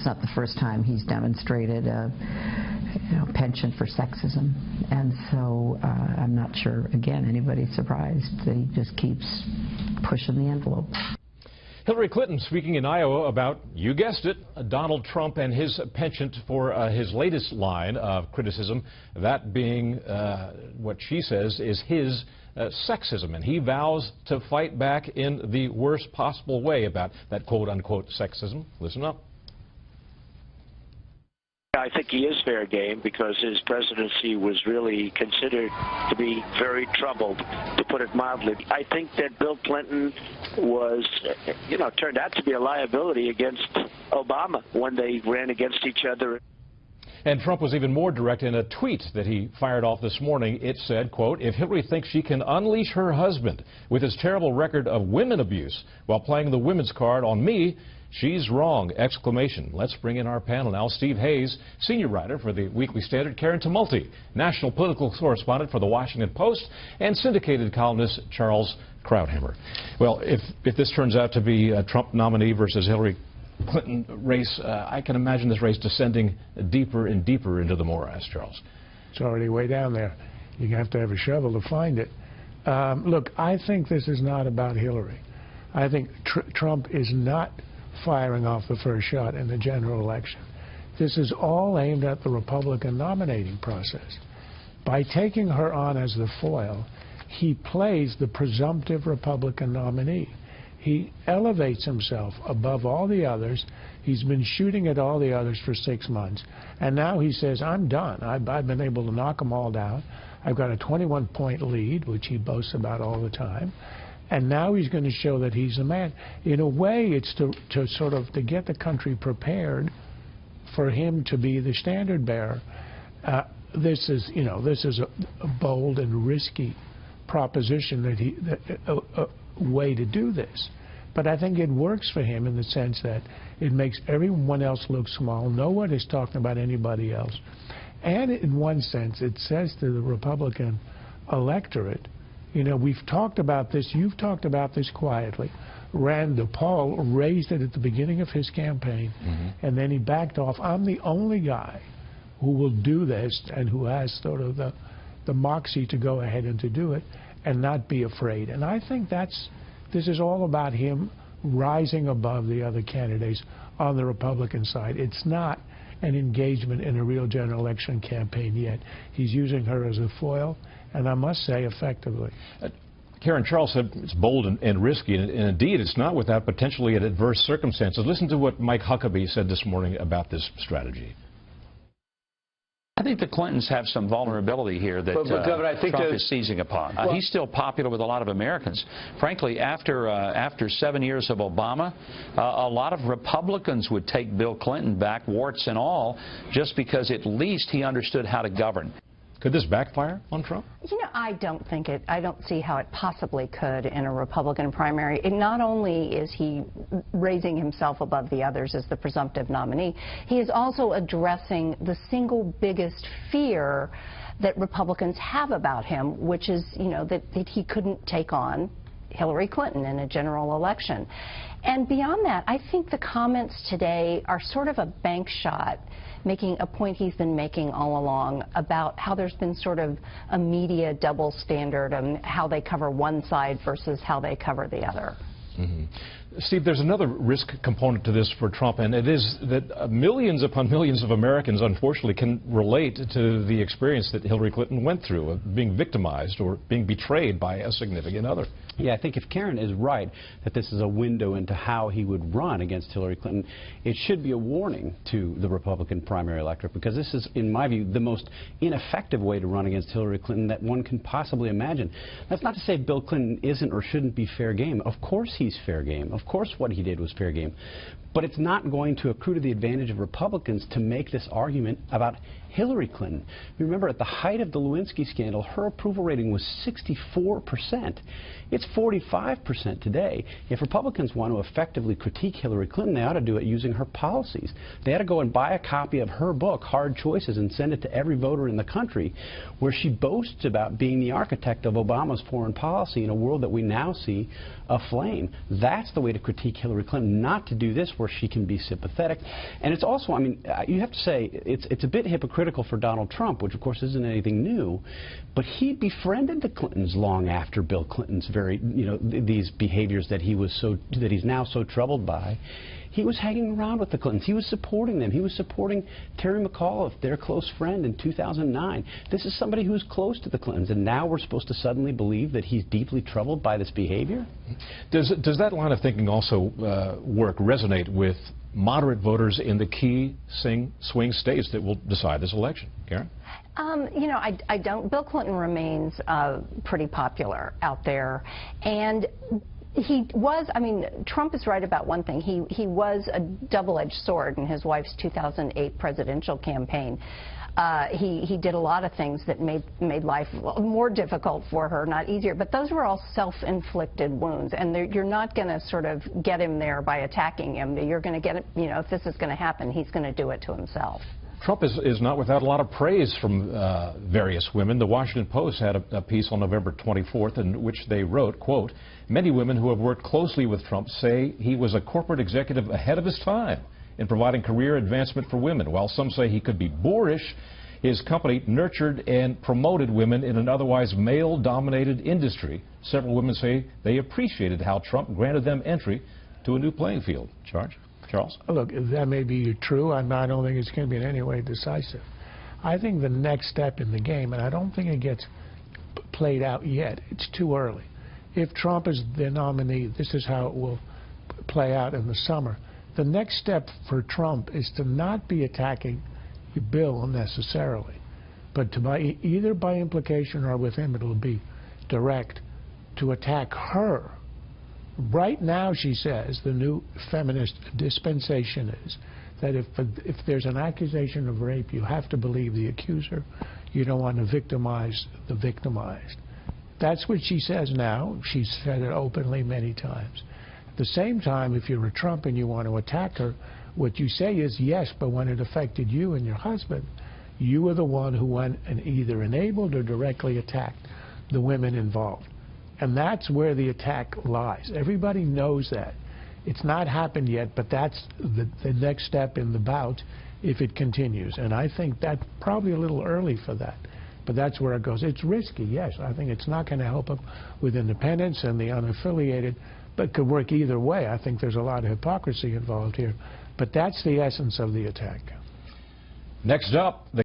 it's not the first time he's demonstrated a penchant for sexism, and so I'm not sure, again, anybody's surprised that he just keeps pushing the envelope. Hillary Clinton speaking in Iowa about, you guessed it, Donald Trump and his penchant for his latest line of criticism, that being what she says is his sexism, and he vows to fight back in the worst possible way about that quote-unquote sexism. Listen up. I think he is fair game because his presidency was really considered to be very troubled, to put it mildly. I think that Bill Clinton was, turned out to be a liability against Obama when they ran against each other. And Trump was even more direct in a tweet that he fired off this morning. It said, quote, "If Hillary thinks she can unleash her husband with his terrible record of women abuse while playing the women's card on me, she's wrong!" Exclamation. Let's bring in our panel now. Steve Hayes, senior writer for the Weekly Standard, Karen Tumulty, national political correspondent for the Washington Post, and syndicated columnist Charles Krauthammer. Well, if this turns out to be a Trump nominee versus Hillary Clinton race, I can imagine this race descending deeper and deeper into the morass, Charles. It's already way down there. You have to have a shovel to find it. Look, I think this is not about Hillary. I think Trump is not firing off the first shot in the general election. This is all aimed at the Republican nominating process. By taking her on as the foil, he plays the presumptive Republican nominee. He elevates himself above all the others. He's been shooting at all the others for 6 months. And now he says, I'm done. I've been able to knock them all down. I've got a 21-point lead, which he boasts about all the time. And now he's going to show that he's a man. In a way, it's to get the country prepared for him to be the standard bearer. This is a bold and risky proposition, a way to do this. But I think it works for him in the sense that it makes everyone else look small. No one is talking about anybody else. And in one sense, it says to the Republican electorate, we've talked about this, you've talked about this quietly. Rand Paul raised it at the beginning of his campaign, and then he backed off. I'm the only guy who will do this and who has sort of the moxie to go ahead and to do it and not be afraid. And I think this is all about him rising above the other candidates on the Republican side. It's not an engagement in a real general election campaign yet. He's using her as a foil, and I must say effectively. Karen, Charles said it's bold and risky, and indeed it's not without potentially adverse circumstances. Listen to what Mike Huckabee said this morning about this strategy. I think the Clintons have some vulnerability here that Trump is seizing upon. He's still popular with a lot of Americans. Frankly, after 7 years of Obama, a lot of Republicans would take Bill Clinton back, warts and all, just because at least he understood how to govern. Could this backfire on Trump? I don't see how it possibly could in a Republican primary. Not only is he raising himself above the others as the presumptive nominee, he is also addressing the single biggest fear that Republicans have about him, which is, that he couldn't take on Hillary Clinton in a general election. And beyond that, I think the comments today are sort of a bank shot, making a point he's been making all along about how there's been sort of a media double standard on how they cover one side versus how they cover the other. Steve, there's another risk component to this for Trump, and it is that millions upon millions of Americans, unfortunately, can relate to the experience that Hillary Clinton went through of being victimized or being betrayed by a significant other. Yeah, I think if Karen is right that this is a window into how he would run against Hillary Clinton, it should be a warning to the Republican primary electorate, because this is, in my view, the most ineffective way to run against Hillary Clinton that one can possibly imagine. That's not to say Bill Clinton isn't or shouldn't be fair game. Of course he's fair game. Of course what he did was fair game. But it's not going to accrue to the advantage of Republicans to make this argument about Hillary Clinton. Remember, at the height of the Lewinsky scandal, her approval rating was 64%. It's 45% today. If Republicans want to effectively critique Hillary Clinton, they ought to do it using her policies. They ought to go and buy a copy of her book, Hard Choices, and send it to every voter in the country, where she boasts about being the architect of Obama's foreign policy in a world that we now see aflame. Clinton. That's the way to critique Hillary Clinton, not to do this where she can be sympathetic. And it's also, I mean, you have to say, it's a bit hypocritical for Donald Trump, which of course isn't anything new, but he befriended the Clintons long after Bill Clinton's these behaviors that he's now so troubled by. He was hanging around with the Clintons. He was supporting them. He was supporting Terry McAuliffe, their close friend, in 2009. This is somebody who's close to the Clintons, and now we're supposed to suddenly believe that he's deeply troubled by this behavior? Does that line of thinking also resonate with moderate voters in the key swing states that will decide this election? Karen? You know, I don't. Bill Clinton remains pretty popular out there, and he was, I mean, Trump is right about one thing. He was a double-edged sword in his wife's 2008 presidential campaign. He did a lot of things that made life more difficult for her, not easier. But those were all self-inflicted wounds, and you're not going to sort of get him there by attacking him. You're going to get it, you know, if this is going to happen, he's going to do it to himself. Trump is not without a lot of praise from various women. The Washington Post had a piece on November 24th in which they wrote, quote, "Many women who have worked closely with Trump say he was a corporate executive ahead of his time in providing career advancement for women. While some say he could be boorish, his company nurtured and promoted women in an otherwise male-dominated industry. Several women say they appreciated how Trump granted them entry to a new playing field." Charles? Look, that may be true. I don't think it's going to be in any way decisive. I think the next step in the game, and I don't think it gets played out yet, it's too early. If Trump is the nominee, this is how it will play out in the summer. The next step for Trump is to not be attacking Bill necessarily, but to either by implication or with him, it'll be direct, to attack her. Right now, she says, the new feminist dispensation is that if there's an accusation of rape, you have to believe the accuser. You don't want to victimize the victimized. That's what she says now. She's said it openly many times. At the same time, if you're a Trump and you want to attack her, what you say is, yes, but when it affected you and your husband, you were the one who went and either enabled or directly attacked the women involved. And that's where the attack lies. Everybody knows that. It's not happened yet, but that's the next step in the bout if it continues. And I think that's probably a little early for that. But that's where it goes. It's risky, yes. I think it's not going to help him with independents and the unaffiliated, but could work either way. I think there's a lot of hypocrisy involved here. But that's the essence of the attack. Next up,